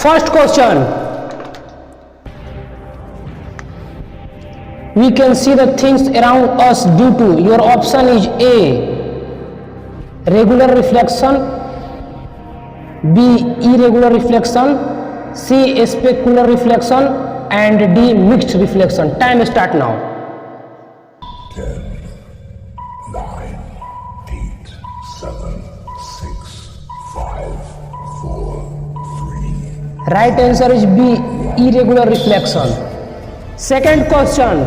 First question, we can see the things around us due to, your option is A, regular reflection, B, irregular reflection, C, specular reflection, and D, mixed reflection. Time start now. 10, 9, 8, 7, 6, 5, 4, 3. Right answer is B, irregular reflection. Second question,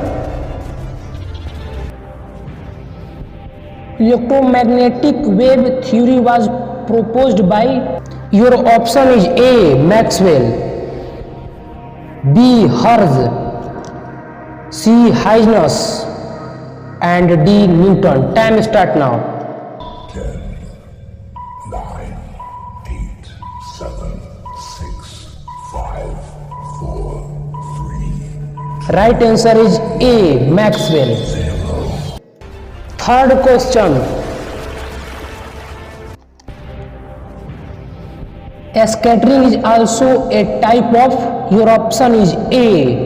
electromagnetic wave theory was proposed by, your option is A, Maxwell, B, Hertz, C, Huygens, and D, Newton. Time start now. 10, 9, 8, 7, 6, 5, 4, 3. Right answer is A, Maxwell. Third question, scattering is also a type of, your option is A,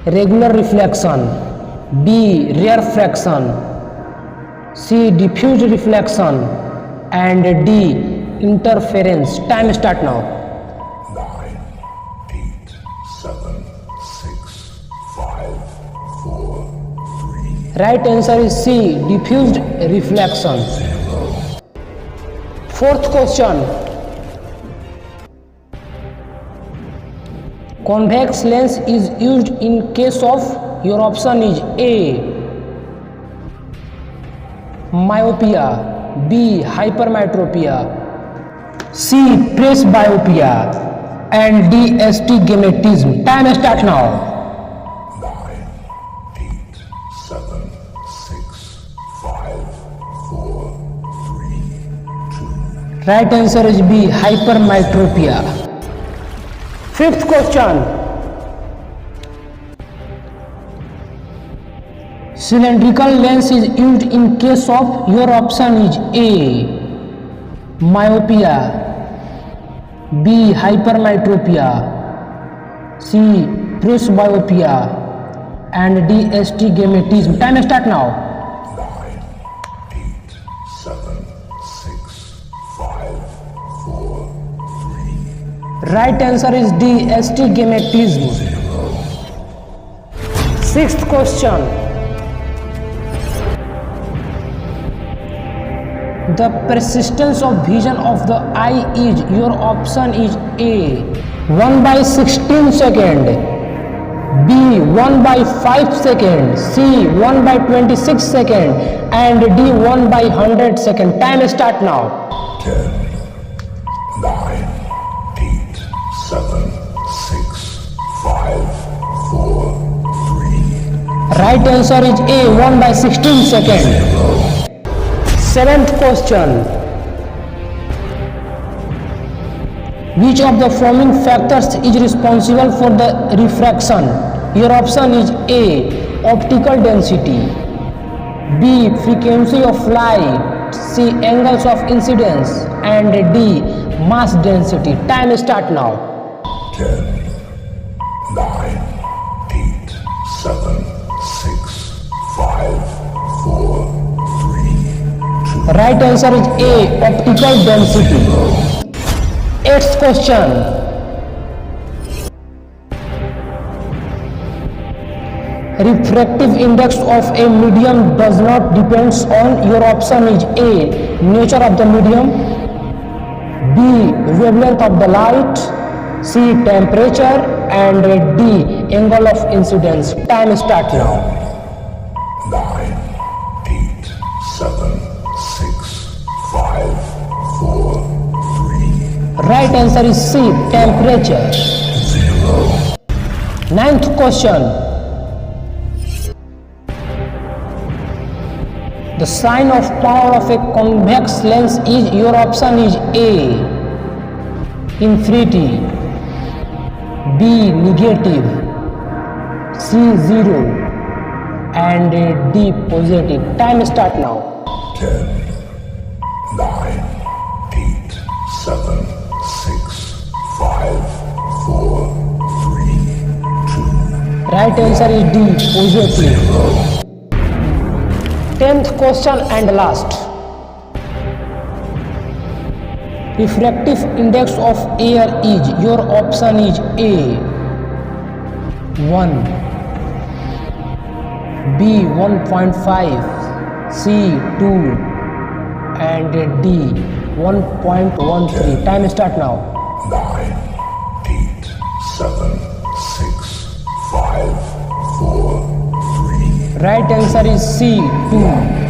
regular reflection, B, rarefaction, C, diffuse reflection, and D, interference. Time start now. 9, 8, 7, 6, 5, 4, 3. Right answer is C, diffused reflection. Fourth question, convex lens is used in case of, your option is A, myopia, B, hypermetropia, C, presbyopia, and D, astigmatism. Time start now. 9, 8, 7, 6, 5, 4, 3, 2. Right answer is B, hypermetropia. Fifth question, cylindrical lens is used in case of, your option is A, myopia, B, hypermetropia, C, presbyopia, and D, astigmatism. Time start now. 9, 8, 7, 6, 5, 4, 3. Right answer is D, astigmatism. Sixth question, the persistence of vision of the eye is, your option is A, 1/16 second, B, 1/5 second, C, 1/26 second, and D, 1/100 second. Time start now. 10, 9, 8, 7, 6, 5, 4, 3. Right answer is A, 1/16 second. Seventh question, which of the following factors is responsible for the refraction? Your option is A, optical density, B, frequency of light, C, angles of incidence, and D, mass density. Time start now. 10, 9, 8, 7, 6, 5, 4, 3, 2. Right answer is A, optical density. Eighth question, refractive index of a medium does not depends on, your option is A, nature of the medium, B, wavelength of the light, C, temperature, and D, angle of incidence. Time start now. 9, 8, 7, 6, 5, 4, 3. Right answer is C, temperature. Ninth question, the sign of power of a convex lens is, your option is A, infinity, B, negative, C, 0, and D, positive. Time start now. 10, 9, 8, 7, 6, Right answer is D, positive. 10th question and last. Refractive index of air is, your option is A 1, B 1.5, C 2 and D 1.13. Time start now. 9, 8, 7, 6, 5, 4, 3. Right answer is C 2.